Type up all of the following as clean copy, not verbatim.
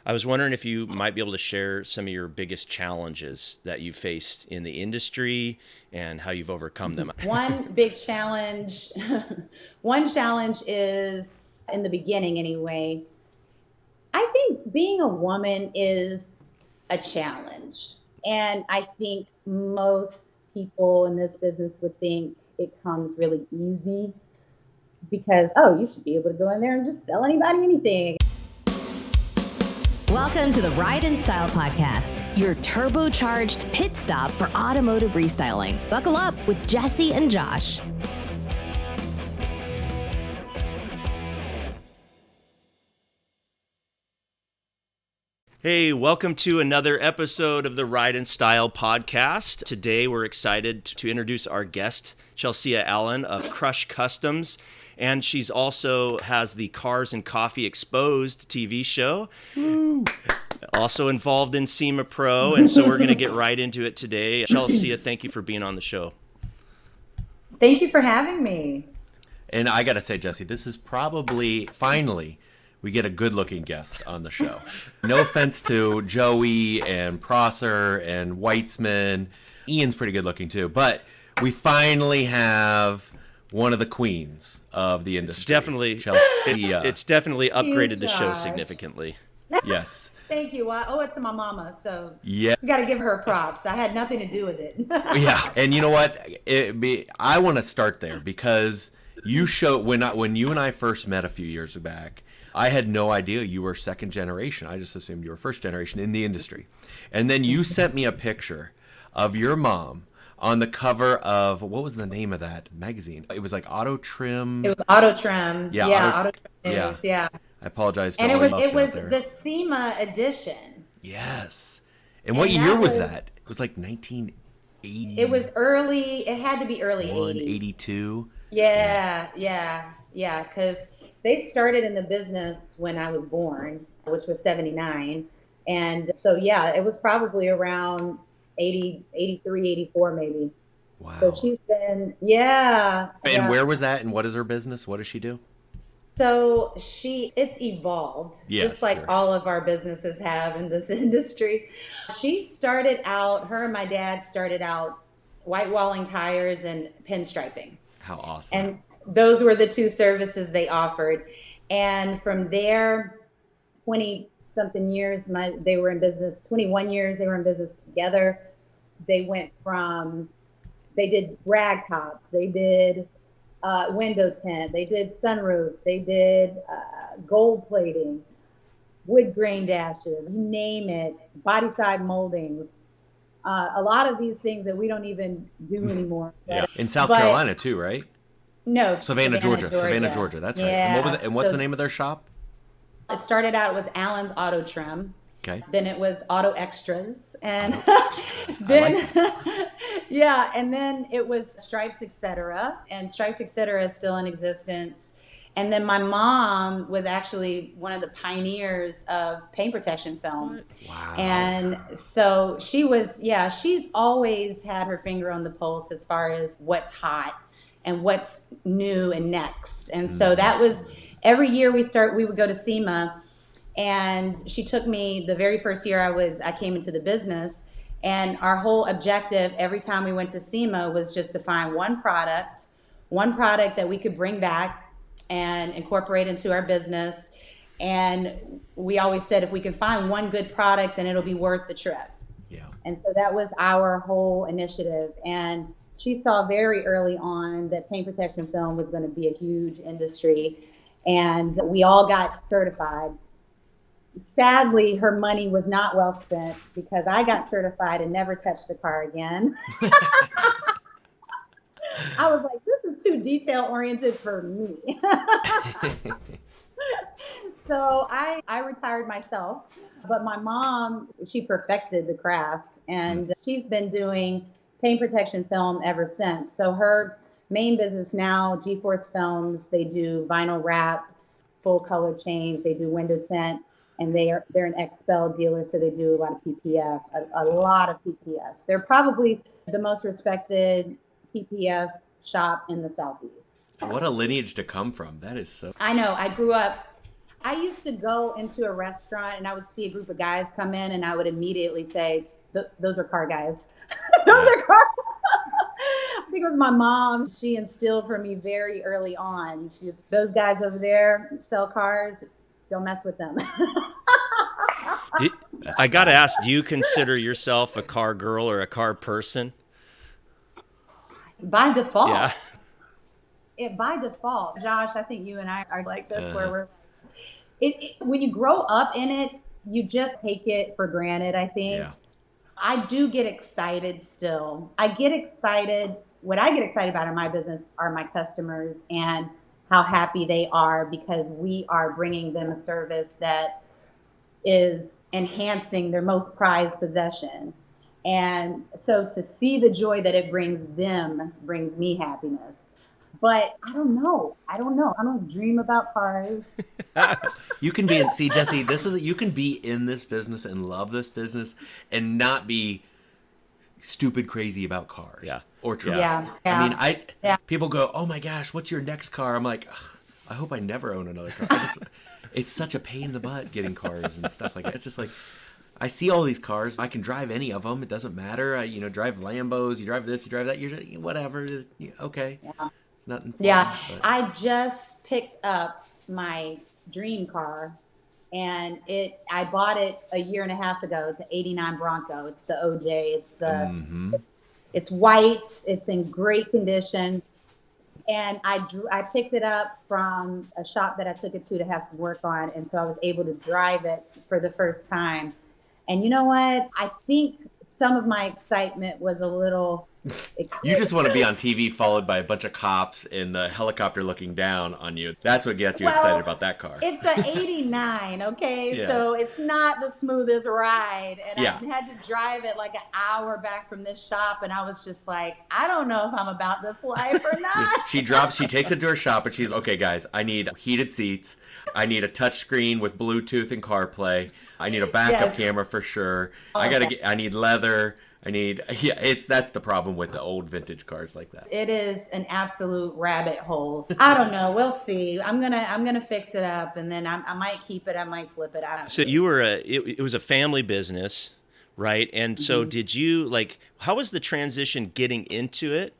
I was wondering if you might be able to share some of your biggest challenges that you faced in the industry and how you've overcome them. One big challenge, one challenge is in the beginning anyway. I think being a woman is a challenge. And I think most people in this business would think it comes really easy because, oh, you should be able to go in there and just sell anybody anything. Welcome to the Ride and Style Podcast, your turbocharged pit stop for automotive restyling. Buckle up with Jesse and Josh. Hey, welcome to another episode of the Ride and Style Podcast. Today we're excited to introduce our guest, Chelsea Allen of Crush Customs. And she's also has the Cars and Coffee Exposed TV show. Woo. Also involved in SEMA Pro. And so we're going to get right into it today. Chelsea, thank you for being on the show. Thank you for having me. And I got to say, Jesse, this is probably, finally, we get a good-looking guest on the show. No offense to Joey and Prosser and Weitzman. Ian's pretty good-looking, too. But we finally have one of the queens of the industry. It's definitely upgraded the show significantly. Yes. Thank you. I owe it to my mama, so yeah, you got to give her props. I had nothing to do with it. Yeah, and you know what? I want to start there because you showed when you and I first met a few years back. I had no idea you were second generation. I just assumed you were first generation in the industry, and then you sent me a picture of your mom on the cover of, what was the name of that magazine? It was like Auto Trim. It was Auto Trim. Yeah, Auto Trim News. Yeah. I apologize to and all it you was folks out there. the SEMA edition. Yes. And what year was that? It was like 1980. It was early. It had to be early 80s. 82. Yeah. Because they started in the business when I was born, which was 79. And so, yeah, it was probably around 80, 83, 84 maybe. Wow. So she's been, yeah. And where was that? And what is her business? What does she do? So it's evolved, yes, just like all of our businesses have in this industry. Her and my dad started out white walling tires and pinstriping. How awesome. And those were the two services they offered. And from there, 20-something years, they were in business, 21 years they were in business together. They did rag tops, they did window tint, they did sunroofs, they did gold plating, wood grain dashes, you name it, body side moldings. A lot of these things that we don't even do anymore. Yeah. In South Carolina too, right? No, Savannah, Georgia. That's right. Yeah. And what's the name of their shop? It started out, it was Allen's Auto Trim. Okay. Then it was Auto Extras, and then yeah, and then it was Stripes Etc. And Stripes Etc. is still in existence. And then my mom was actually one of the pioneers of paint protection film. Wow. And so she's always had her finger on the pulse as far as what's hot and what's new and next. And so that was every year we would go to SEMA. And she took me the very first year I came into the business, and our whole objective every time we went to SEMA was just to find one product that we could bring back and incorporate into our business. And we always said, if we can find one good product, then it'll be worth the trip. Yeah. And so that was our whole initiative. And she saw very early on that paint protection film was going to be a huge industry. And we all got certified. Sadly, her money was not well spent because I got certified and never touched a car again. I was like, this is too detail oriented for me. So I retired myself, but my mom, she perfected the craft, and she's been doing paint protection film ever since. So her main business now, G-Force Films, they do vinyl wraps, full color change, they do window tint. And they're an Expel dealer, so they do a lot of PPF, a lot of PPF. They're probably the most respected PPF shop in the Southeast. What a lineage to come from. That is so. I know. I grew up I used to go into a restaurant and I would see a group of guys come in and I would immediately say, those are car guys. Those are car. I think it was my mom. She instilled for me very early on. She's those guys over there sell cars. Don't mess with them. I got to ask, do you consider yourself a car girl or a car person? By default. Yeah. By default, Josh, I think you and I are like this, where we're when you grow up in it, you just take it for granted, I think. Yeah. I do get excited still. I get excited. What I get excited about in my business are my customers and how happy they are because we are bringing them a service that is enhancing their most prized possession. And so to see the joy that it brings them brings me happiness. But I don't know. I don't dream about cars. You can be in, see, Jesse, you can be in this business and love this business and not be stupid crazy about cars. Yeah. Or trucks. Yeah. I mean, people go, oh my gosh, what's your next car? I'm like, ugh, I hope I never own another car. It's such a pain in the butt getting cars and stuff like that. It's just like, I see all these cars. I can drive any of them. It doesn't matter. I drive Lambos. You drive this, you drive that. You're just, whatever. Okay. Yeah. It's nothing. Yeah. But I just picked up my dream car and I bought it a year and a half ago. It's an 89 Bronco. It's the OJ. It's white. It's in great condition. And I picked it up from a shop that I took it to have some work on. And so I was able to drive it for the first time. And you know what? I think some of my excitement was a little... You just want to be on TV followed by a bunch of cops in the helicopter looking down on you. That's what gets you excited about that car. It's an 89, okay? Yeah, so it's not the smoothest ride. And Yeah. I had to drive it like an hour back from this shop. And I was just like, I don't know if I'm about this life or not. She takes it to her shop and she's, okay, guys, I need heated seats. I need a touch screen with Bluetooth and CarPlay. I need a backup camera for sure. I need leather. That's the problem with the old vintage cars like that. It is an absolute rabbit hole. I don't know. We'll see. I'm gonna fix it up, and then I might keep it. I might flip it out. So you were it was a family business, right? And so did you how was the transition getting into it?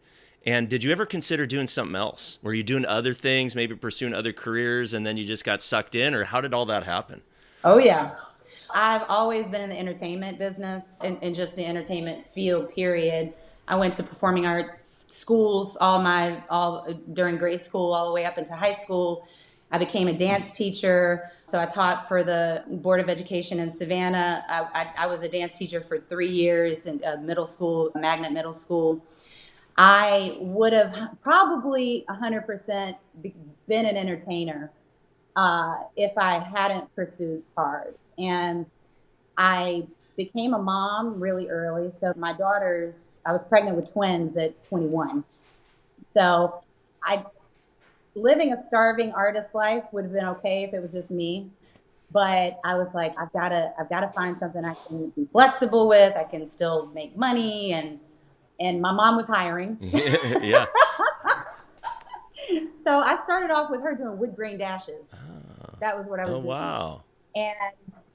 And did you ever consider doing something else? Were you doing other things, maybe pursuing other careers, and then you just got sucked in, or how did all that happen? Oh yeah. I've always been in the entertainment business and just the entertainment field, period. I went to performing arts schools all during grade school, all the way up into high school. I became a dance teacher. So I taught for the Board of Education in Savannah. I was a dance teacher for 3 years in middle school, Magnet Middle School. I would have probably 100% been an entertainer if I hadn't pursued cars. And I became a mom really early. So I was pregnant with twins at 21. So living a starving artist life would have been okay if it was just me. But I was like, I've got to find something I can be flexible with. I can still make money. And my mom was hiring. Yeah. So I started off with her doing wood grain dashes. That was what I was doing. Oh, wow. And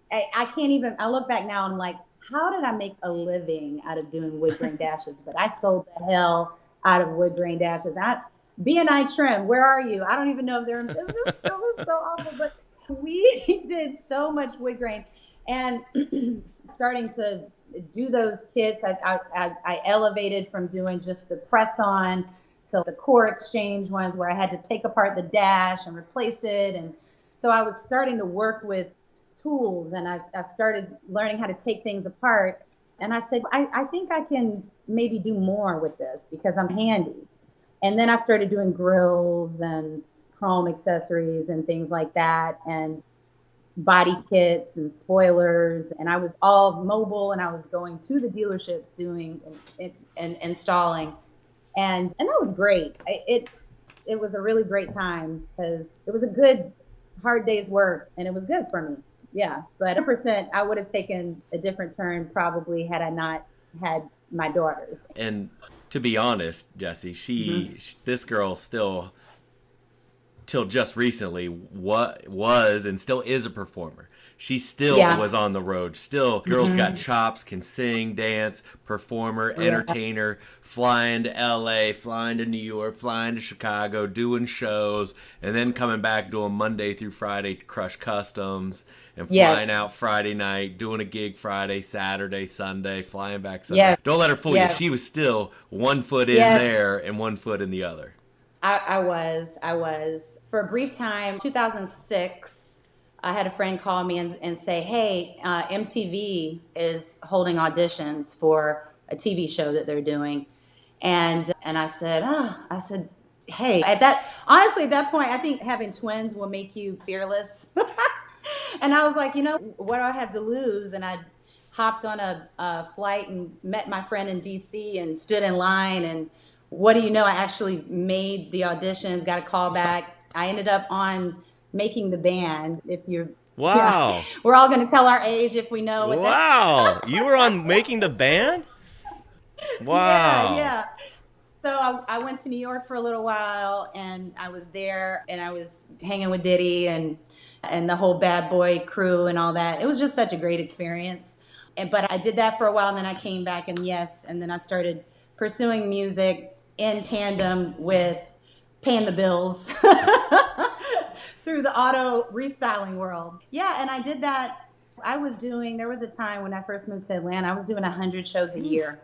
I can't even, I look back now and I'm like, how did I make a living out of doing wood grain dashes? But I sold the hell out of wood grain dashes. B&I Trim, where are you? I don't even know if they're in business still. It's so awful. But we did so much wood grain. And starting to do those kits, I elevated from doing just the press-on to the core exchange ones where I had to take apart the dash and replace it. And so I was starting to work with tools and I started learning how to take things apart. And I said, I think I can maybe do more with this because I'm handy. And then I started doing grills and chrome accessories and things like that, and body kits and spoilers. And I was all mobile and I was going to the dealerships doing and installing. And that was great. It was a really great time because it was a good, hard day's work and it was good for me. Yeah. But 100%, I would have taken a different turn probably had I not had my daughters. And to be honest, Jesse, this girl still, till just recently, what was and still is a performer. She still Yeah. was on the road. Still, girls got chops, can sing, dance, performer, entertainer, flying to LA, flying to New York, flying to Chicago, doing shows, and then coming back doing Monday through Friday Crush Customs, and flying out Friday night, doing a gig Friday, Saturday, Sunday, flying back Sunday. Yes. Don't let her fool you. She was still one foot in there and one foot in the other. I was. For a brief time, 2006, I had a friend call me and say, hey, MTV is holding auditions for a TV show that they're doing. And I said, hey, honestly, at that point, I think having twins will make you fearless. And I was like, what do I have to lose? And I hopped on a flight and met my friend in DC and stood in line. And what do you know? I actually made the auditions, got a call back. I ended up on Making the Band. Wow. We're all going to tell our age if we know what Wow. You were on Making the Band? Wow. Yeah. So I went to New York for a little while, and I was there, and I was hanging with Diddy and the whole Bad Boy crew and all that. It was just such a great experience. But I did that for a while, and then I came back, and then I started pursuing music in tandem with paying the bills through the auto restyling world. Yeah, and I did that. There was a time when I first moved to Atlanta, I was doing 100 shows a year.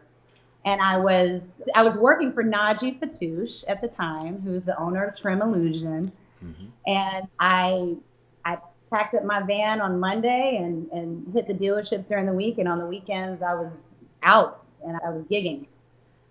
And I was working for Najee Fatouche at the time, who's the owner of Trim Illusion. Mm-hmm. And I packed up my van on Monday and hit the dealerships during the week. And on the weekends, I was out and I was gigging.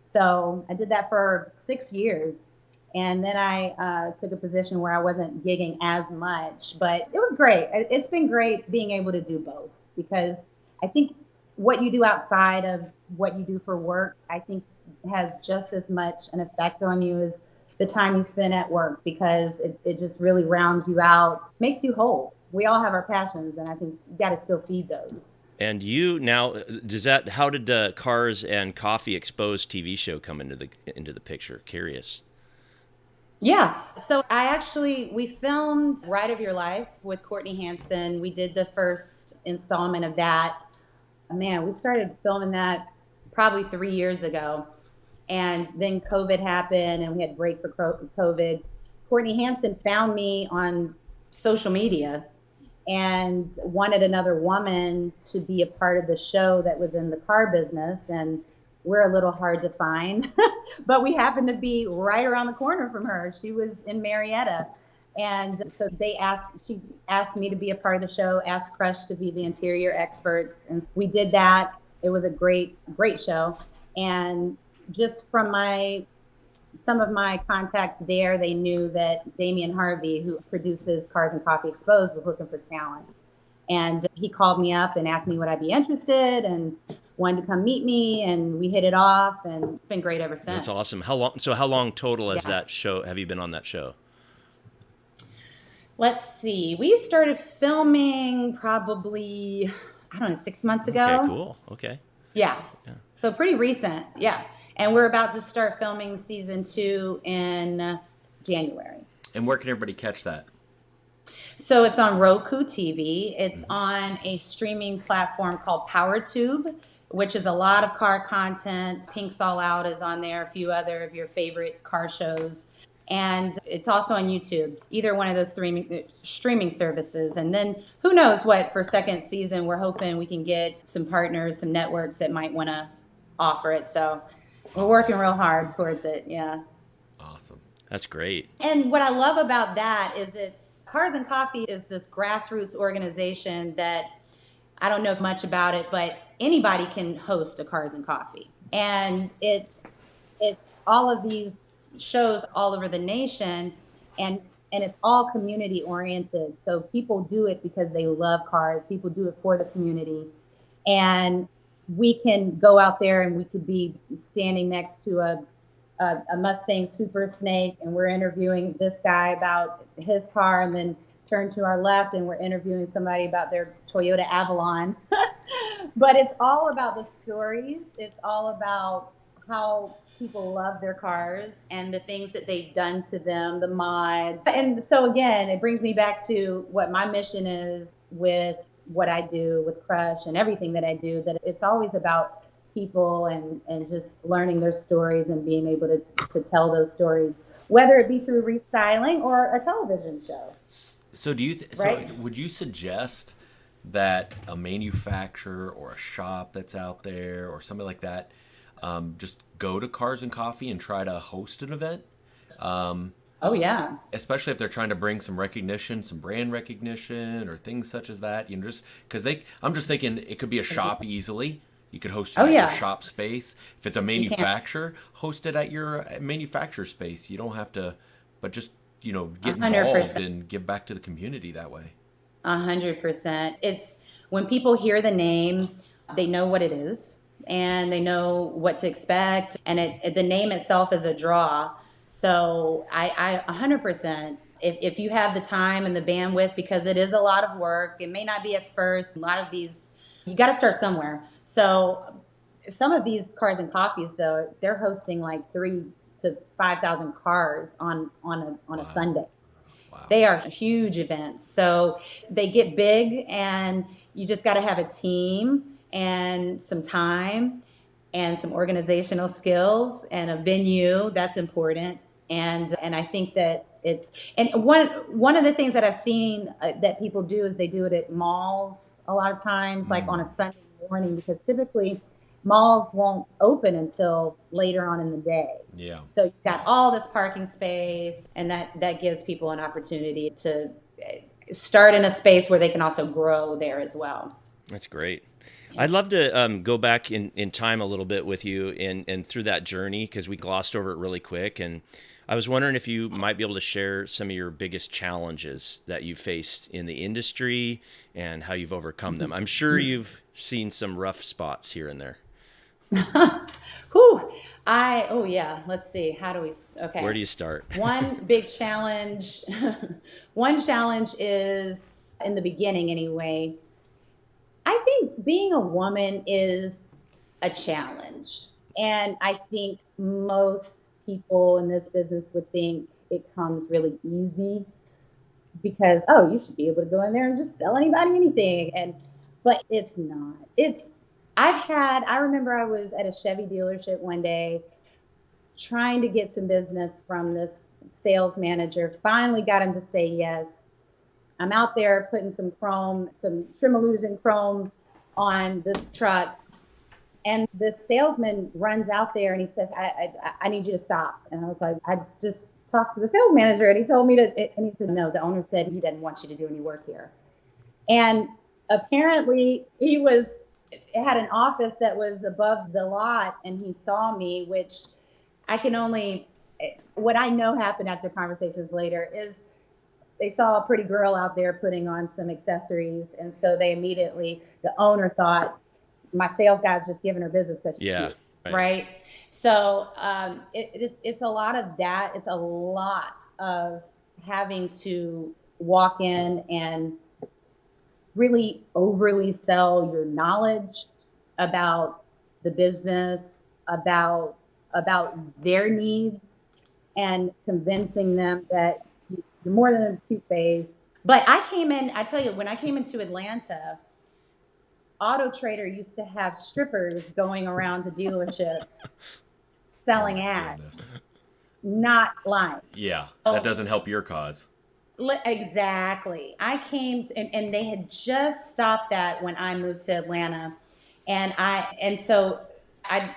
So I did that for 6 years. And then I took a position where I wasn't gigging as much. But it was great. It's been great being able to do both, because I think what you do outside of what you do for work, I think has just as much an effect on you as the time you spend at work, because it just really rounds you out, makes you whole. We all have our passions, and I think you got to still feed those. And you now, how did Cars and Coffee Exposed TV show come into the picture? Curious. Yeah. So we filmed Ride of Your Life with Courtney Hanson. We did the first installment of that. Man, we started filming that probably 3 years ago. And then COVID happened and we had to break for COVID. Courtney Hanson found me on social media and wanted another woman to be a part of the show that was in the car business. And we're a little hard to find, but we happened to be right around the corner from her. She was in Marietta. And so she asked me to be a part of the show, asked Crush to be the interior experts. And we did that. It was a great, great show. And just from some of my contacts there, they knew that Damian Harvey, who produces Cars and Coffee Exposed, was looking for talent. And he called me up and asked me would I be interested and wanted to come meet me, and we hit it off, and it's been great ever since. That's awesome. How long total has that show, have you been on that show? Let's see. We started filming probably, 6 months ago. Okay, cool. Okay. Yeah. So pretty recent. Yeah. And we're about to start filming season 2 in January. And where can everybody catch that? So it's on Roku TV. It's on a streaming platform called PowerTube, which is a lot of car content. Pink's All Out is on there, a few other of your favorite car shows. And it's also on YouTube, either one of those streaming services. And then who knows what, for second season, we're hoping we can get some partners, some networks that might want to offer it. So we're working real hard towards it. Yeah. Awesome. That's great. And what I love about that is Cars and Coffee is this grassroots organization that I don't know much about it, but anybody can host a Cars and Coffee. And it's all of these shows all over the nation, and it's all community oriented. So people do it because they love cars. People do it for the community. And we can go out there and we could be standing next to a Mustang Super Snake, and we're interviewing this guy about his car, and then turn to our left and we're interviewing somebody about their Toyota Avalon. But it's all about the stories. It's all about how people love their cars and the things that they've done to them, the mods. And so again, it brings me back to what my mission is with what I do with Crush and everything that I do, that it's always about people and just learning their stories and being able to tell those stories, whether it be through restyling or a television show. So right? so would you suggest that a manufacturer or a shop that's out there or something like that just go to Cars and Coffee and try to host an event? Oh yeah. Especially if they're trying to bring some recognition, some brand recognition, or things such as that. You know, just because I'm just thinking it could be a shop easily. You could host it Oh at your yeah. shop space. If it's a You can. manufacturer, host it at your manufacturer space. You don't have to, but just get hundred involved percent. and give back to the community that way. 100%. It's when people hear the name, they know what it is and they know what to expect. And the name itself is a draw. So I 100%. If you have the time and the bandwidth, because it is a lot of work, it may not be at first. A lot of these, you got to start somewhere. So some of these Cars and Coffees, though, they're hosting like 3 to 5,000 cars on a Wow. Sunday. Wow. They are huge events. So they get big, and you just got to have a team and some time and some organizational skills and a venue. That's important. And I think that it's, and one of the things that I've seen that people do is they do it at malls a lot of times, like on a Sunday morning, because typically malls won't open until later on in the day. Yeah. So you've got all this parking space, and that gives people an opportunity to start in a space where they can also grow there as well. That's great. I'd love to go back in time a little bit with you and through that journey, because we glossed over it really quick. And I was wondering if you might be able to share some of your biggest challenges that you faced in the industry and how you've overcome them. I'm sure you've seen some rough spots here and there. Whew. Oh yeah, let's see. How do we, Where okay. do you start? One big challenge, one challenge is in the beginning anyway. I think being a woman is a challenge. And I think most people in this business would think it comes really easy because, oh, you should be able to go in there and just sell anybody anything. But it's not. I remember I was at a Chevy dealership one day trying to get some business from this sales manager, finally got him to say yes. I'm out there putting some Tremolution chrome on this truck. And the salesman runs out there and he says, I need you to stop. And I was like, I just talked to the sales manager and he told me and he said, no, the owner said he didn't want you to do any work here. And apparently had an office that was above the lot, and he saw me, which I can only, what I know happened after conversations later is they saw a pretty girl out there putting on some accessories. And so the owner thought my sales guy's just giving her business because she's Yeah. cute. Right. So it's a lot of that. It's a lot of having to walk in and really overly sell your knowledge about the business, about their needs, and convincing them that you're more than a cute face. But I tell you, when I came into Atlanta, Auto Trader used to have strippers going around to dealerships selling ads, Goodness. not lying. Yeah, that doesn't help your cause. Exactly. And they had just stopped that when I moved to Atlanta. And so I,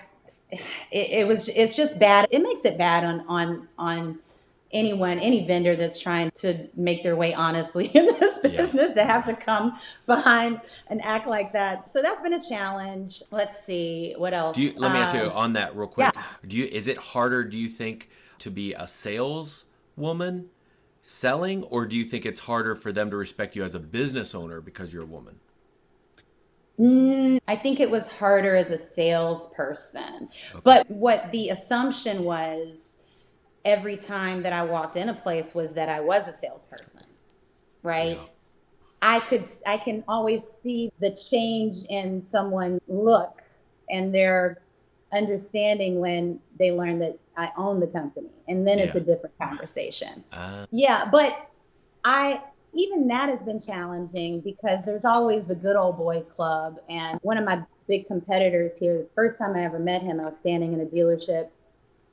it's just bad. It makes it bad on any vendor that's trying to make their way honestly in this business to have to come behind and act like that. So that's been a challenge. Let's see what else. Let me ask you on that real quick. Yeah. Is it harder, do you think, to be a sales woman selling, or do you think it's harder for them to respect you as a business owner because you're a woman? I think it was harder as a salesperson. Okay. But what the assumption was every time that I walked in a place was that I was a salesperson, right? Yeah. I can always see the change in someone's look and their understanding when they learn that I own the company. And then it's Yeah. a different conversation. Yeah, but I even that has been challenging because there's always the good old boy club. And one of my big competitors here, the first time I ever met him, I was standing in a dealership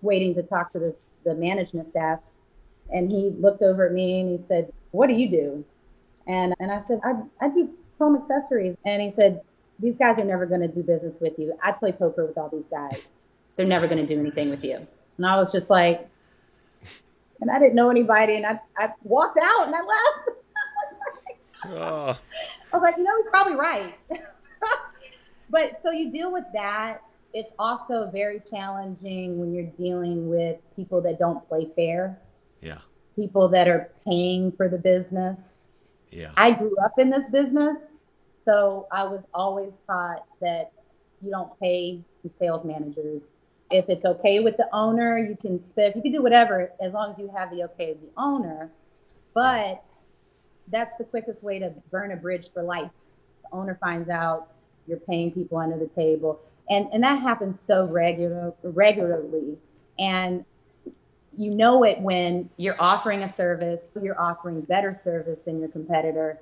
waiting to talk to the management staff. And he looked over at me and he said, "What do you do?" And I said, I do home accessories. And he said, "These guys are never going to do business with you. I play poker with all these guys. They're never going to do anything with you." And I was just like, and I didn't know anybody. And I walked out and I left. Oh, I was like, he's probably right. But so you deal with that. It's also very challenging when you're dealing with people that don't play fair, Yeah. people that are paying for the business. Yeah. I grew up in this business, so I was always taught that you don't pay your sales managers. If it's okay with the owner, you can spit, you can do whatever as long as you have the okay of the owner. But that's the quickest way to burn a bridge for life. The owner finds out you're paying people under the table. And that happens so regularly. And you know it when you're offering a service, you're offering better service than your competitor.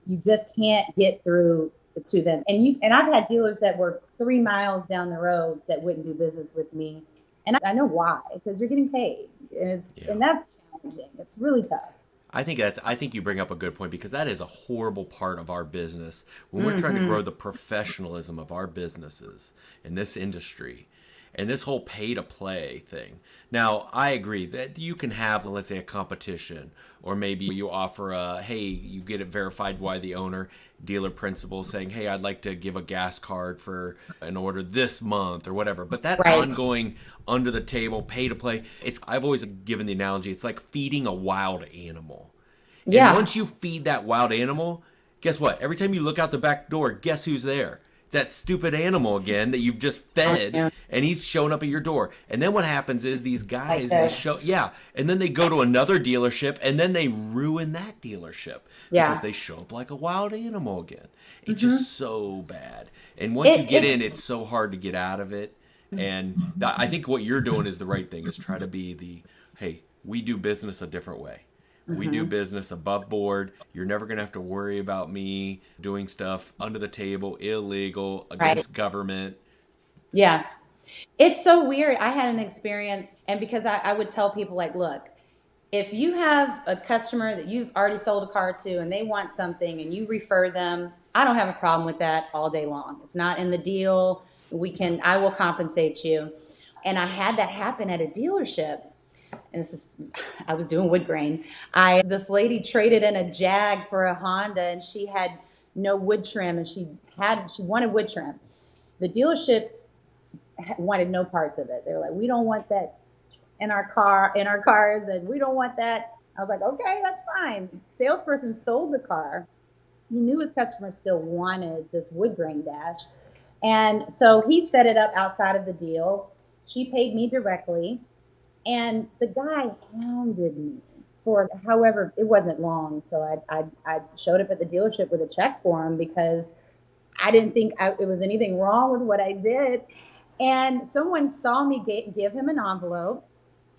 You just can't get through to them. And I've had dealers that were 3 miles down the road that wouldn't do business with me. And I know why, because you're getting paid. And that's challenging. It's really tough. I think you bring up a good point because that is a horrible part of our business when we're trying to grow the professionalism of our businesses in this industry and this whole pay to play thing. Now, I agree that you can have, let's say, a competition, or maybe you offer hey, you get it verified by the owner, dealer principal saying, "Hey, I'd like to give a gas card for an order this month," or whatever. But that ongoing under the table pay to play, I've always given the analogy, it's like feeding a wild animal. And once you feed that wild animal, guess what? Every time you look out the back door, guess who's there? It's that stupid animal again that you've just fed, and he's showing up at your door. And then what happens is these guys, and then they go to another dealership, and then they ruin that dealership because they show up like a wild animal again. It's just so bad. And once you get in, it's so hard to get out of it. And I think what you're doing is the right thing, is try to be hey, we do business a different way. We do business above board. You're never going to have to worry about me doing stuff under the table, illegal, against government. Yeah. It's so weird. I had an experience, and because I would tell people, like, look, if you have a customer that you've already sold a car to and they want something and you refer them, I don't have a problem with that all day long. It's not in the deal. I will compensate you. And I had that happen at a dealership. And I was doing wood grain. This lady traded in a Jag for a Honda, and she had no wood trim, and she wanted wood trim. The dealership wanted no parts of it. They were like, "We don't want that in our cars, and we don't want that." I was like, "Okay, that's fine." Salesperson sold the car. He knew his customer still wanted this wood grain dash. And so he set it up outside of the deal. She paid me directly. And the guy hounded me for, however, it wasn't long. So I showed up at the dealership with a check for him because I didn't think it was anything wrong with what I did. And someone saw me give him an envelope.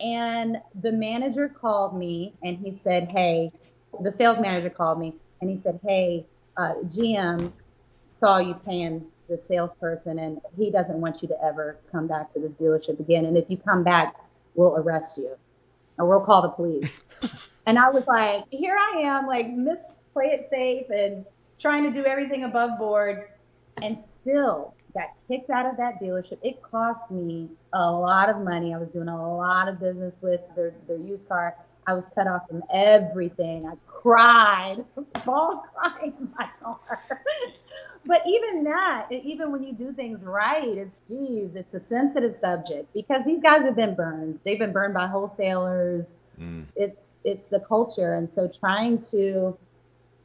And the manager called me and he said, "Hey," the sales manager called me and he said, "Hey, GM saw you paying the salesperson and he doesn't want you to ever come back to this dealership again. And if you come back, we'll arrest you or we'll call the police." And I was like, here I am, like, play it safe and trying to do everything above board, and still got kicked out of that dealership. It cost me a lot of money. I was doing a lot of business with their used car. I was cut off from everything. I cried, ball crying in my car. But even when you do things right, it's a sensitive subject because these guys have been burned. They've been burned by wholesalers. It's the culture. And so trying to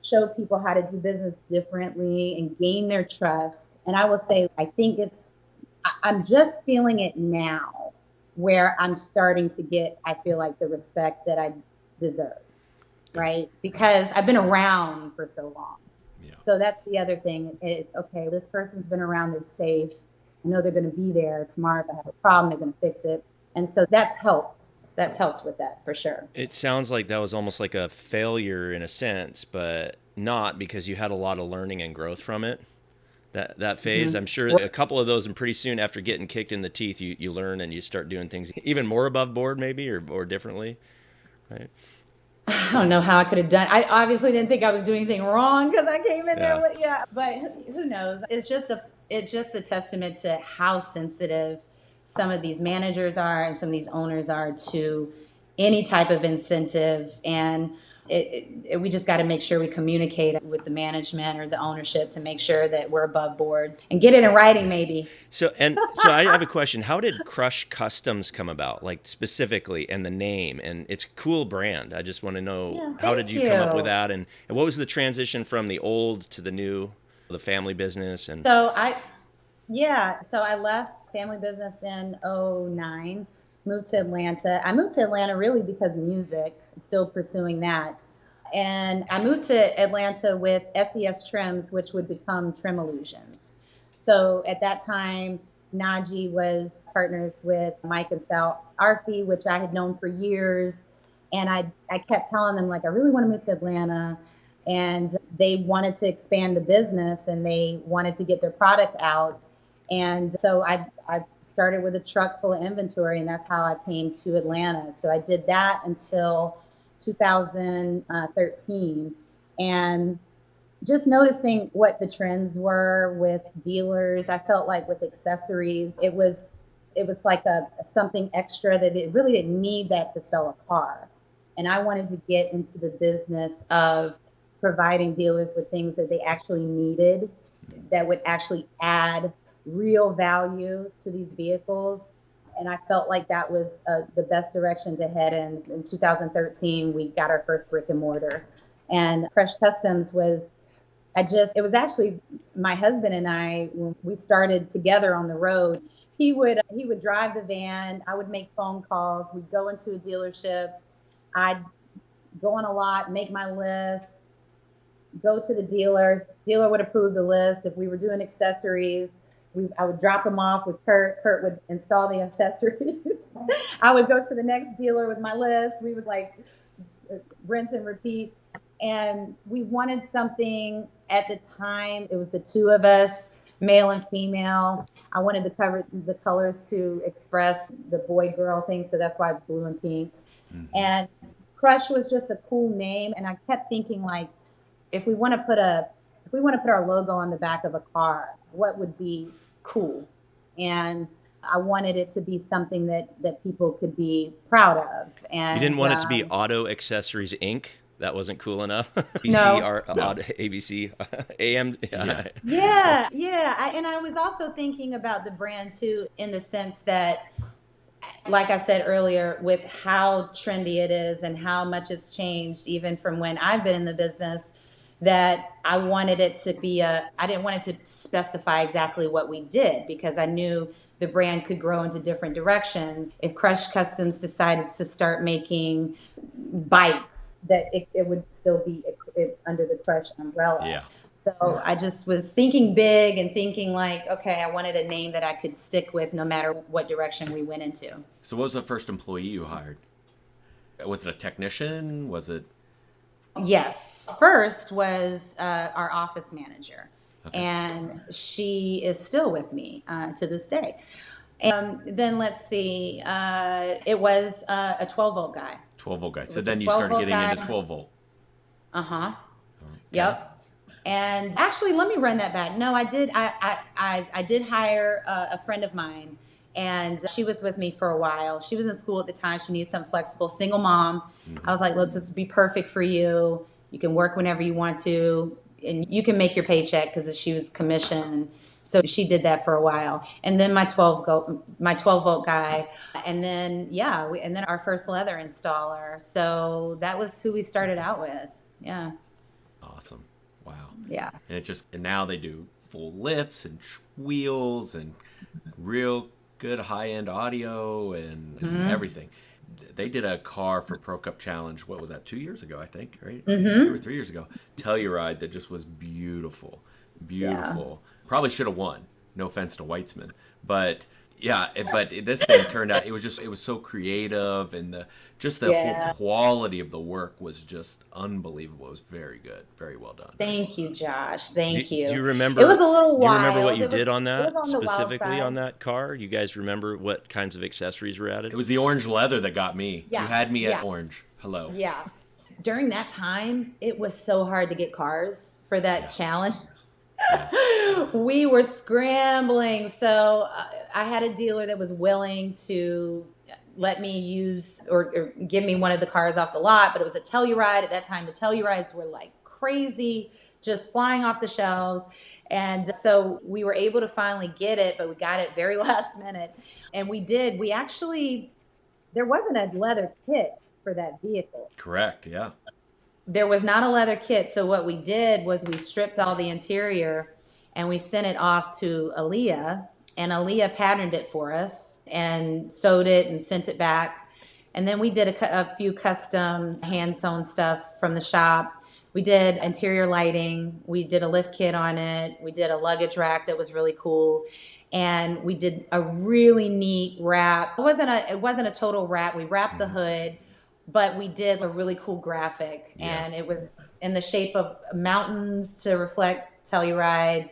show people how to do business differently and gain their trust. And I will say, I think I'm just feeling it now where I'm starting to get, I feel like, the respect that I deserve, right? Because I've been around for so long. So that's the other thing. It's okay, this person's been around, they're safe. I know they're going to be there tomorrow. If I have a problem, they're going to fix it. And so that's helped. That's helped with that for sure. It sounds like that was almost like a failure in a sense, but not, because you had a lot of learning and growth from it. That phase, I'm sure a couple of those, and pretty soon after getting kicked in the teeth, you learn and you start doing things even more above board maybe, or differently, right? I don't know how I could have done. I obviously didn't think I was doing anything wrong because I came in there with, but who knows? It's just a testament to how sensitive some of these managers are and some of these owners are to any type of incentive. And we just got to make sure we communicate with the management or the ownership to make sure that we're above boards and get it in writing maybe. So I have a question. How did Crush Customs come about, like specifically, and the name? And it's a cool brand. I just want to know, how did you come up with that? And what was the transition from the old to the new, the family business? And so I left family business in '09, moved to Atlanta. I moved to Atlanta really because of music, still pursuing that. And I moved to Atlanta with SES Trims, which would become Trim Illusions. So at that time, Najee was partners with Mike and Sal Arfi, which I had known for years. And I kept telling them, like, I really want to move to Atlanta. And they wanted to expand the business and they wanted to get their product out. And so I started with a truck full of inventory, and that's how I came to Atlanta. So I did that until 2013. And just noticing what the trends were with dealers, I felt like with accessories, it was like something extra that it really didn't need that to sell a car. And I wanted to get into the business of providing dealers with things that they actually needed, that would actually add real value to these vehicles. And I felt like that was the best direction to head in. In 2013, we got our first brick and mortar. And Crush Customs it was actually my husband and I, when we started together on the road, he would drive the van, I would make phone calls, we'd go into a dealership, I'd go on a lot, make my list, go to the dealer would approve the list. If we were doing accessories, I would drop them off with Kurt. Kurt would install the accessories. I would go to the next dealer with my list. We would like rinse and repeat. And we wanted something at the time. It was the two of us, male and female. I wanted the colors to express the boy-girl thing. So that's why it's blue and pink. Mm-hmm. And Crush was just a cool name. And I kept thinking, like, if we want to put our logo on the back of a car, what would be cool? And I wanted it to be something that people could be proud of. And you didn't want it to be Auto Accessories Inc.? That wasn't cool enough? No. ABC, AM? Yeah. And I was also thinking about the brand too, in the sense that, like I said earlier, with how trendy it is and how much it's changed, even from when I've been in the business, that I wanted it to be I didn't want it to specify exactly what we did, because I knew the brand could grow into different directions. If Crush Customs decided to start making bikes, that it would still be under the Crush umbrella. Yeah. So I just was thinking big and thinking like, okay, I wanted a name that I could stick with no matter what direction we went into. So what was the first employee you hired? Was it a technician? Was it? Yes. First was our office manager. Okay. And she is still with me to this day. And then let's see, it was a 12-volt guy. 12-volt guy. So then you started getting into 12-volt. Uh-huh. Okay. Yep. And actually, let me run that back. No, I did. I did hire a friend of mine, and she was with me for a while. She was in school at the time. She needed something flexible, single mom. Mm-hmm. I was like, look, this would be perfect for you. You can work whenever you want to, and you can make your paycheck, because she was commissioned. So she did that for a while. And then my 12-volt guy, and then and then our first leather installer. So that was who we started out with. Yeah. Awesome. Wow. Yeah. And now they do full lifts and wheels and real good high-end audio and everything. They did a car for Pro Cup Challenge. What was that? 2 years ago, I think, right? Mm-hmm. 2 or 3 years ago. Telluride that just was beautiful. Beautiful. Yeah. Probably should have won. No offense to Weitzman, but yeah, but this thing turned out, it was so creative, and the whole quality of the work was just unbelievable. It was very good, very well done. Thank you, Josh. Thank you. Do you remember? It was a little wild. Do you remember what you did on It was that on the wild specifically side. on that car? You guys remember what kinds of accessories were added? It was the orange leather that got me. Yeah. You had me Yeah. at orange. Hello. Yeah. During that time, it was so hard to get cars for that challenge. We were scrambling. So I had a dealer that was willing to let me use or give me one of the cars off the lot, but it was a Telluride. At that time, the Tellurides were like crazy, just flying off the shelves. And so we were able to finally get it, but we got it very last minute. And we actually, there wasn't a leather kit for that vehicle. Correct, yeah. There was not a leather kit. So what we did was we stripped all the interior and we sent it off to Aaliyah, and Aaliyah patterned it for us and sewed it and sent it back. And then we did a few custom hand sewn stuff from the shop. We did interior lighting. We did a lift kit on it. We did a luggage rack that was really cool. And we did a really neat wrap. It wasn't a total wrap. We wrapped the hood, but we did a really cool graphic. Yes. And it was in the shape of mountains to reflect Telluride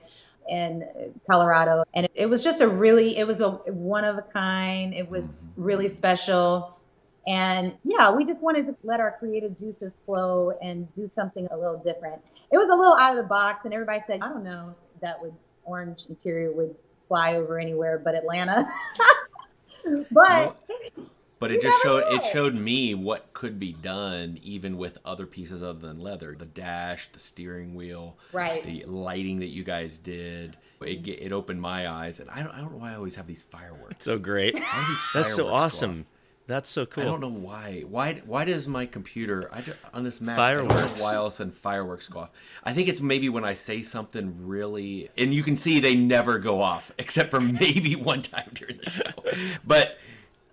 in Colorado. And it was just it was a one of a kind. It was really special. And yeah, we just wanted to let our creative juices flow and do something a little different. It was a little out of the box, and everybody said, I don't know if that orange interior would fly over anywhere but Atlanta. But it showed me what could be done even with other pieces other than leather. The dash, the steering wheel, right, the lighting that you guys did. It opened my eyes, and I don't know why I always have these fireworks. So great. That's so awesome. That's so cool. I don't know why. Why does my computer on this Mac? Fireworks. I don't know why all of a sudden fireworks go off. I think it's maybe when I say something really, and you can see they never go off except for maybe one time during the show. But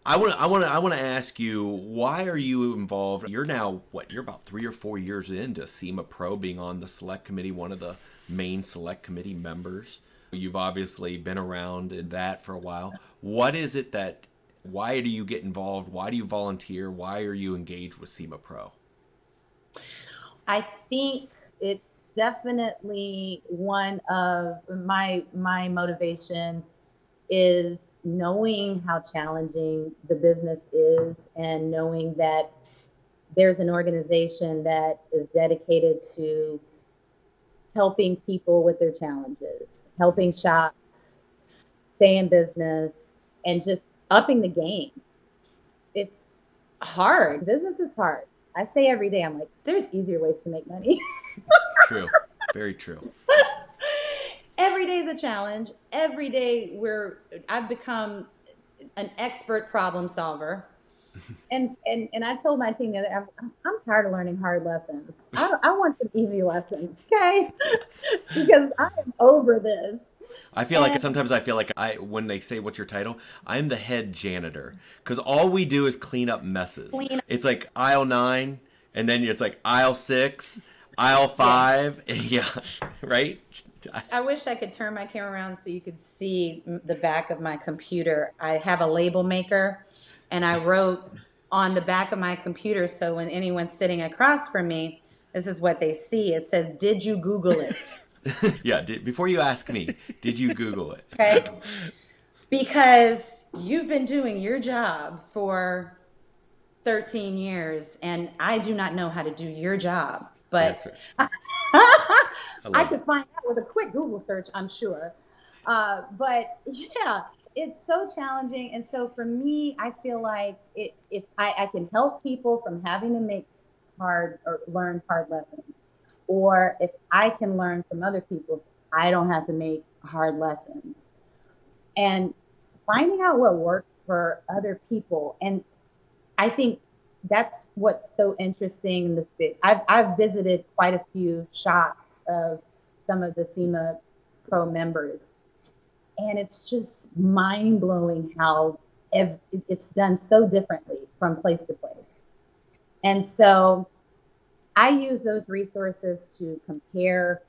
I want to ask you, why are you involved? You're now you're about 3 or 4 years into SEMA Pro, being on the select committee, one of the main select committee members. You've obviously been around in that for a while. What is it that? Why do you get involved? Why do you volunteer? Why are you engaged with SEMA Pro? I think it's definitely one of my motivation is knowing how challenging the business is, and knowing that there's an organization that is dedicated to helping people with their challenges, helping shops stay in business, and just upping the game. It's hard. Business is hard. I say every day, I'm like, there's easier ways to make money. True. Very true. Every day is a challenge. Every day I've become an expert problem solver. And I told my team the other day, I'm tired of learning hard lessons. I want some easy lessons, okay? Because I am over this. Sometimes I feel like when they say, what's your title? I'm the head janitor. Because all we do is clean up messes. It's like aisle 9, and then it's like aisle 6, aisle 5. Yeah, right? I wish I could turn my camera around so you could see the back of my computer. I have a label maker, and I wrote on the back of my computer, so when anyone's sitting across from me, this is what they see. It says, "Did you Google it?" Yeah, before you ask me, did you Google it? Okay. Because you've been doing your job for 13 years, and I do not know how to do your job, but I could find out with a quick Google search, I'm sure. But yeah, it's so challenging. And so for me, I feel like if I can help people from having to make hard or learn hard lessons, or if I can learn from other people, so I don't have to make hard lessons. And finding out what works for other people. And I think that's what's so interesting. I've visited quite a few shops of some of the SEMA Pro members, and it's just mind-blowing how it's done so differently from place to place. And so I use those resources to compare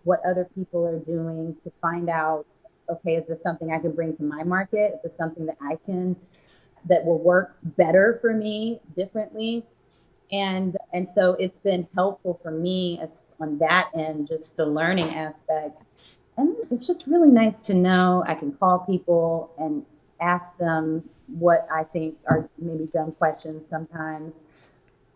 what other people are doing, to find out okay, is this something I can bring to my market? Is this something that will work better for me differently? And so it's been helpful for me as on that end, just the learning aspect. And it's just really nice to know I can call people and ask them what I think are maybe dumb questions sometimes.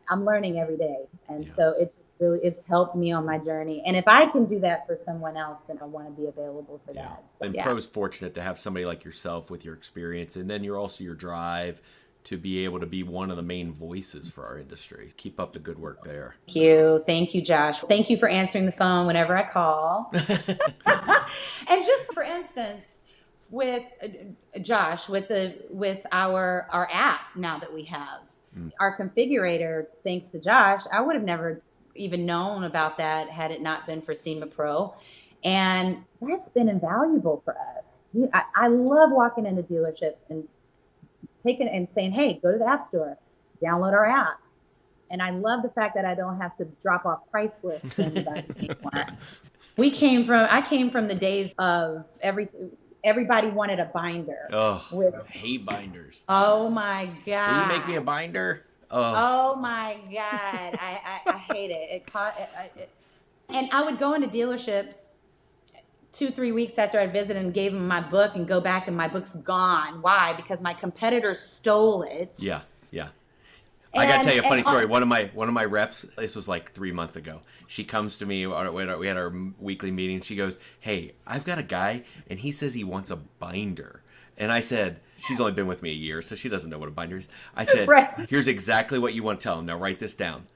I'm learning every day. And so it's helped me on my journey. And if I can do that for someone else, then I want to be available for that. So, And Pro's fortunate to have somebody like yourself with your experience, and then you're also your drive to be able to be one of the main voices for our industry. Keep up the good work there. Thank you. Thank you, Josh. Thank you for answering the phone whenever I call. And just for instance, with Josh, with our app now that we have, our configurator, thanks to Josh, I would have never even known about that had it not been for SEMA Pro. And that's been invaluable for us. I love walking into dealerships and taking and saying, hey, go to the App Store, download our app. And I love the fact that I don't have to drop off price lists to anybody anymore. I came from the days of everybody wanted a binder. Oh, I hate binders. Oh my God. Will you make me a binder? Oh my God. I hate it. And I would go into dealerships 2-3 weeks after I visited and gave them my book and go back and my book's gone. Why? Because my competitors stole it. Yeah. I gotta tell you a funny story. One of my reps, this was like 3 months ago. She comes to me. We had our weekly meeting. She goes, "Hey, I've got a guy, and he says he wants a binder." And I said, she's only been with me a year, so she doesn't know what a binder is. I said, Right. Here's exactly what you want to tell him. Now write this down.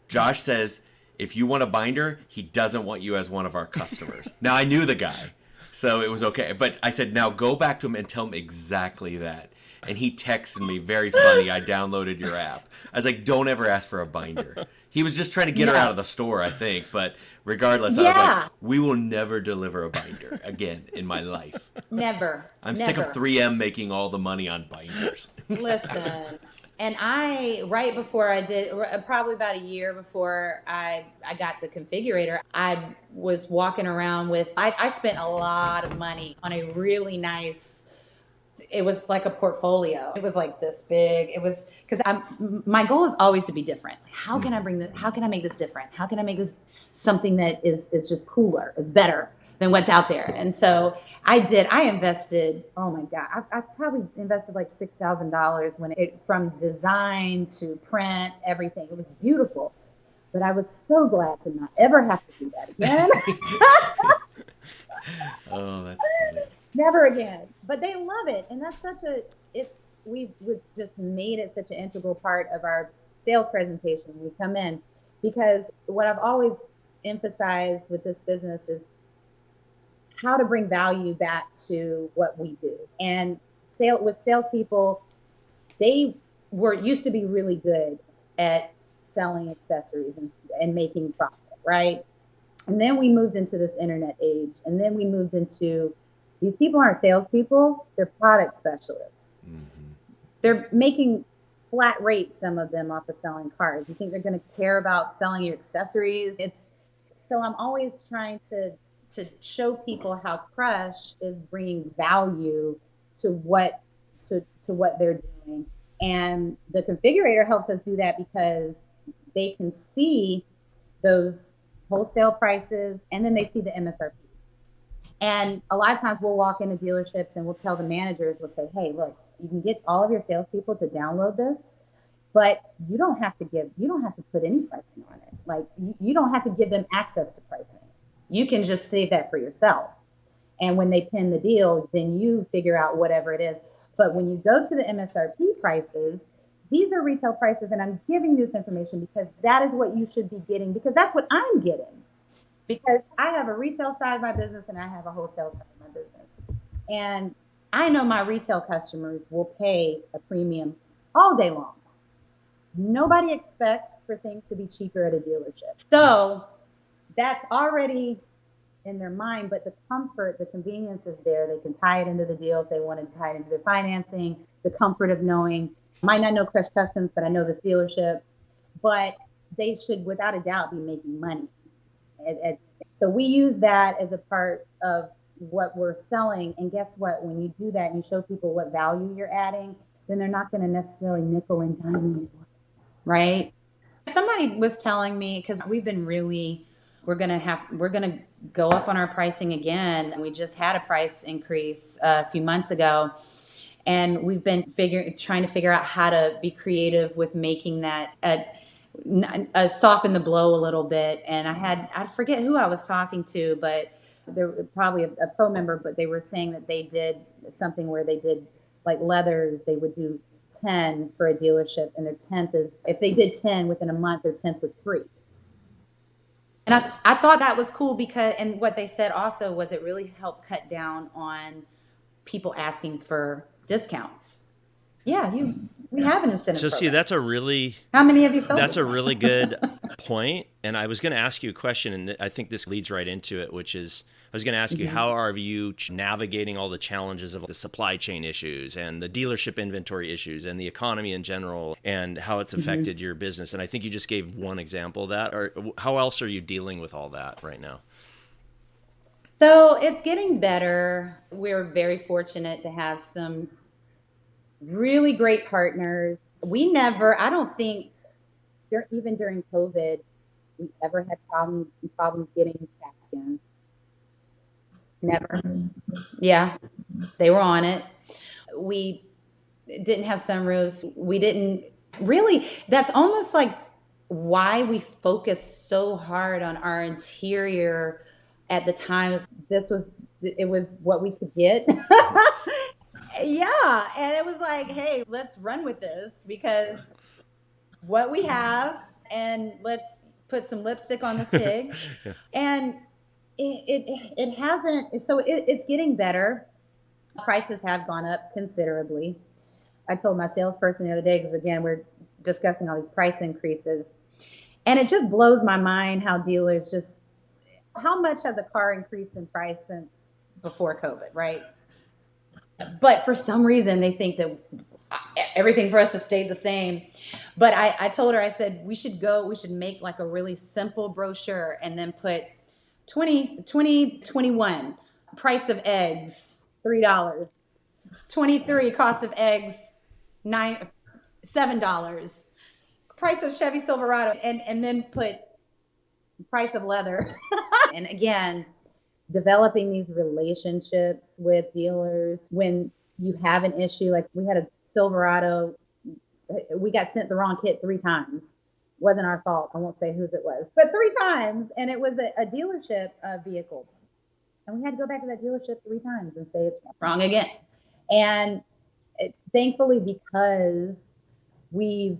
Josh says, if you want a binder, he doesn't want you as one of our customers. Now I knew the guy, so it was okay. But I said, now go back to him and tell him exactly that. And he texted me, very funny, I downloaded your app. I was like, don't ever ask for a binder. He was just trying to get her out of the store, I think. But regardless, I was like, we will never deliver a binder again in my life. Never. I'm sick of 3M making all the money on binders. Listen, and right before I did, probably about a year before I got the configurator, I was walking around with, I spent a lot of money on a really nice, it was like a portfolio. It was like this big. It was because my goal is always to be different. How can I how can I make this different? How can I make this something that is just cooler, is better than what's out there? And so I invested, oh my God, I probably invested like $6,000 from design to print, everything. It was beautiful. But I was so glad to not ever have to do that again. Oh, that's funny. Never again. But they love it. And that's we've just made it such an integral part of our sales presentation when we come in. Because what I've always emphasized with this business is how to bring value back to what we do. And with salespeople, they used to be really good at selling accessories and making profit, right? And then we moved into this internet age. And then we moved into these people aren't salespeople, they're product specialists. Mm-hmm. They're making flat rates, some of them, off of selling cars. You think they're going to care about selling your accessories? So I'm always trying to show people how Crush is bringing value to what they're doing. And the configurator helps us do that because they can see those wholesale prices and then they see the MSRP. And a lot of times we'll walk into dealerships and we'll tell the managers, we'll say, hey, look, you can get all of your salespeople to download this, but you don't have to put any pricing on it. Like you don't have to give them access to pricing. You can just save that for yourself. And when they pin the deal, then you figure out whatever it is. But when you go to the MSRP prices, these are retail prices. And I'm giving you this information because that is what you should be getting, because that's what I'm getting. Because I have a retail side of my business and I have a wholesale side of my business. And I know my retail customers will pay a premium all day long. Nobody expects for things to be cheaper at a dealership. So that's already in their mind, but the comfort, the convenience is there. They can tie it into the deal if they want to tie it into their financing, the comfort of knowing, might not know Crush Customs, but I know this dealership. But they should, without a doubt, be making money. So we use that as a part of what we're selling. And guess what? When you do that and you show people what value you're adding, then they're not going to necessarily nickel and dime anymore, right? Somebody was telling me, because we're gonna go up on our pricing again. We just had a price increase a few months ago, and we've been trying to figure out how to be creative with making that soften the blow a little bit. And I forget who I was talking to, but there probably a pro member, but they were saying that they did something where they did like leathers, they would do 10 for a dealership, and their 10th is, if they did 10 within a month, their 10th was free. And I thought that was cool because, and what they said also was it really helped cut down on people asking for discounts. Yeah, we have an incentive So see, program. How many of you sold? That's a really good point. And I was going to ask you a question, and I think this leads right into it, which is I was going to ask you, how are you navigating all the challenges of the supply chain issues and the dealership inventory issues and the economy in general, and how it's affected your business? And I think you just gave one example of that. Or how else are you dealing with all that right now? So it's getting better. We're very fortunate to have some really great partners. I don't think, even during COVID, we ever had problems getting calfskin. Never. Yeah, they were on it. We didn't have sunroofs. We didn't really, that's almost like why we focused so hard on our interior at the time. It was what we could get. Yeah, and it was like, hey, let's run with this because what we have, and let's put some lipstick on this pig. Yeah. And it hasn't, so it's getting better. Prices have gone up considerably. I told my salesperson the other day, because again, we're discussing all these price increases, and it just blows my mind how dealers how much has a car increased in price since before COVID, right? But for some reason, they think that everything for us has stayed the same. But I told her, I said, we should make like a really simple brochure and then put 2021 price of eggs, $3, 23 cost of eggs, $7, price of Chevy Silverado, and then put price of leather. And again, developing these relationships with dealers when you have an issue. Like we had a Silverado, we got sent the wrong kit 3 times. Wasn't our fault. I won't say whose it was, but 3 times. And it was a dealership vehicle. And we had to go back to that dealership 3 times and say it's wrong again. And thankfully, because we've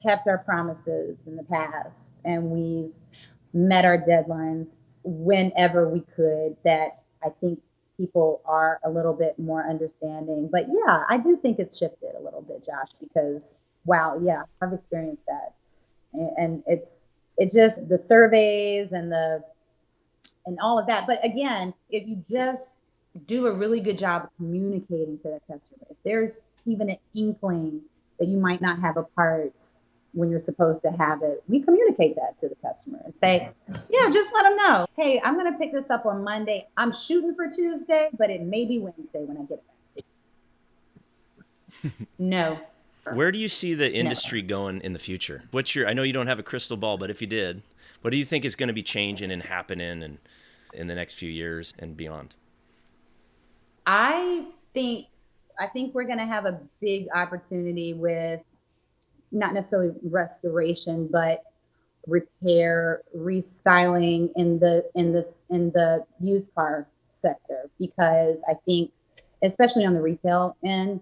kept our promises in the past and we've met our deadlines whenever we could, that I think people are a little bit more understanding. But yeah, I do think it's shifted a little bit, Josh, because wow, yeah, I've experienced that. And it's just the surveys and all of that. But again, if you just do a really good job of communicating to the customer, if there's even an inkling that you might not have a part when you're supposed to have it, we communicate that to the customer and say, yeah, just let them know, hey, I'm going to pick this up on Monday. I'm shooting for Tuesday, but it may be Wednesday when I get it back. No. Where do you see the industry going in the future? I know you don't have a crystal ball, but if you did, what do you think is going to be changing and happening in the next few years and beyond? I think we're going to have a big opportunity with not necessarily restoration, but repair, restyling in the used car sector, because I think, especially on the retail end,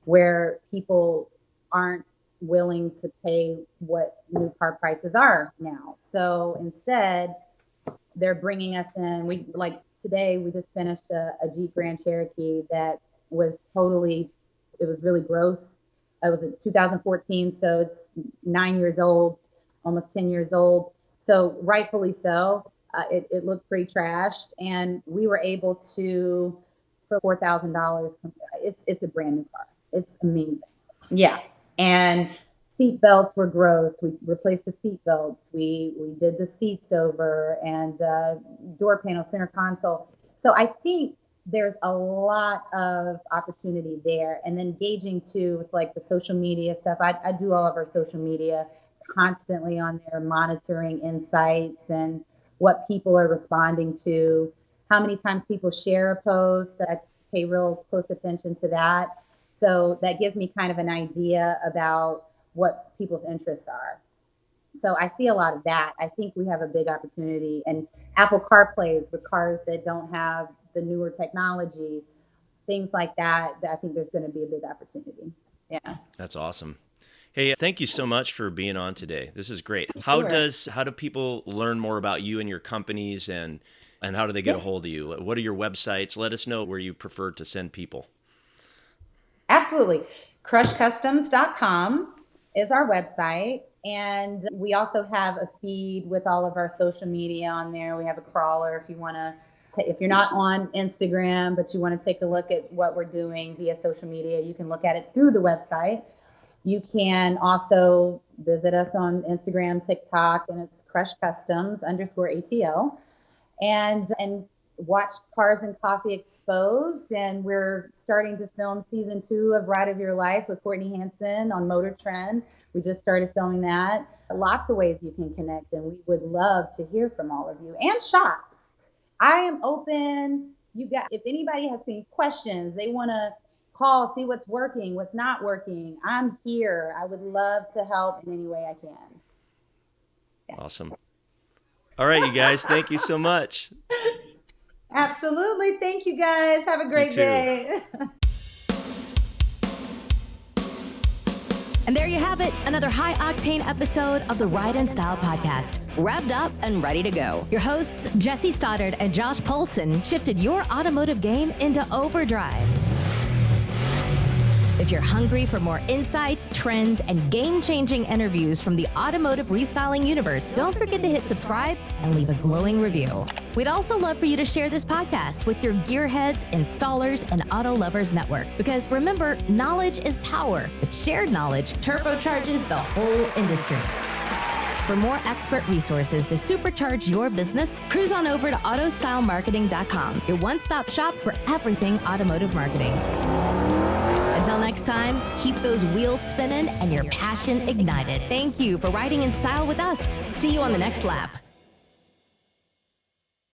where people aren't willing to pay what new car prices are now. So instead, they're bringing us in. Today, we just finished a Jeep Grand Cherokee that was it was really gross. It was a 2014, so it's 9 years old, almost 10 years old. So rightfully so, it looked pretty trashed, and we were able to, for $4,000, it's a brand new car. It's amazing. Yeah. And seat belts were gross. We replaced the seat belts. We did the seats over, and door panel, center console. So I think there's a lot of opportunity there. And then engaging too with like the social media stuff. I do all of our social media constantly on there, monitoring insights and what people are responding to, how many times people share a post. I pay real close attention to that. So that gives me kind of an idea about what people's interests are. So I see a lot of that. I think we have a big opportunity. And Apple CarPlays with cars that don't have the newer technology, things like that, I think there's going to be a big opportunity. Yeah. That's awesome. Hey, thank you so much for being on today. This is great. How do people learn more about you and your companies, and how do they get a hold of you? What are your websites? Let us know where you prefer to send people. Absolutely. crushcustoms.com is our website. And we also have a feed with all of our social media on there. We have a crawler if you want to, if you're not on Instagram, but you want to take a look at what we're doing via social media, you can look at it through the website. You can also visit us on Instagram, TikTok, and it's crushcustoms_ATL. And watch Cars and Coffee Exposed. And we're starting to film season 2 of Ride of Your Life with Courtney Hansen on Motor Trend. We just started filming that. Lots of ways you can connect, and we would love to hear from all of you. And shops. I am open. If anybody has any questions, they want to call, see what's working, what's not working, I'm here. I would love to help in any way I can. Yeah. Awesome. All right, you guys, thank you so much. Absolutely. Thank you, guys. Have a great day. And there you have it, another high-octane episode of the Ride and Style podcast, revved up and ready to go. Your hosts, Jesse Stoddard and Josh Polson, shifted your automotive game into overdrive. If you're hungry for more insights, trends, and game-changing interviews from the automotive restyling universe, don't forget to hit subscribe and leave a glowing review. We'd also love for you to share this podcast with your gearheads, installers, and auto lovers network. Because remember, knowledge is power, but shared knowledge turbocharges the whole industry. For more expert resources to supercharge your business, cruise on over to autostylemarketing.com, your one-stop shop for everything automotive marketing. Until next time, keep those wheels spinning and your passion ignited. Thank you for riding in style with us. See you on the next lap.